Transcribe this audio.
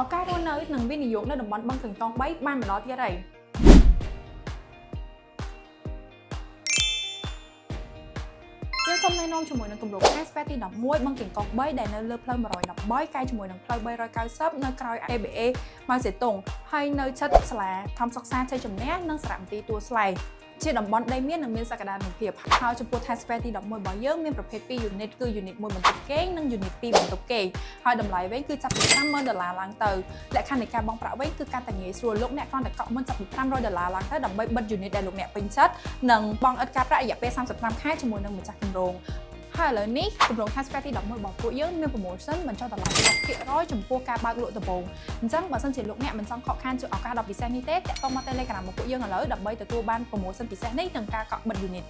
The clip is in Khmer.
ឱកាសរស់នៅនិងវិនិយោគនៅតំបន់បឹងកេងកង3បានម្ដងទៀតហើយយើងសូមណែនាំជាមួយនឹងគម្រោង Hashtag ទី11បឹងកេងកង3ដែលនៅលើផ្លូវ113កែជាមួយនឹងផ្លូវ390នៅក្រោយ ABA ម៉ៅសេតុងហើយនៅជិតសាលាធម្មសិក្សាជ័យជំនះនិងសារមន្ទីរទួលស្លែងជាតំបន់ដីមាននិងមានសក្តានុភាពហើយចំពោះ Hashtag ទី11របស់យើងមានប្រភេទ2 unit គឺ unit 1បន្ទប់គេងនិង unit 2បន្ទប់គេងហើយតម្លៃវិញគឺចាប់ពី$50,000ឡើងទៅលក្ខខណ្ឌនៃការបង់ប្រាក់វិញគឺកាន់តែងាយស្រួលលោកអ្នកគ្រាន់តែកក់មុនចាប់ពី$500ឡើងទៅដើម្បីបិទ unit ដែលលោកអ្នកពេញចិត្តនិងបង់ឥតការប្រាក់រយៈពេល35ខែជាមួយនឹងម្ចាស់គម្រោងហើយឥឡូវនេះគម្រោង Hashtag ទី11របស់ពួកយើងមាន promotion បញ្ចុះតម្លៃ 10% ចំពោះការបើកលក់ដំបូងអញ្ចឹងបើសិនជាលោកអ្នកមិនចង់ខកខានឱកាសដ៏ពិសេសនេះទេតាក់ទងមក Telegram របស់ពួកយើងឥឡូវដើម្បីទទួលបាន promotion ពិសេសនេះនិងការកក់បិទ unit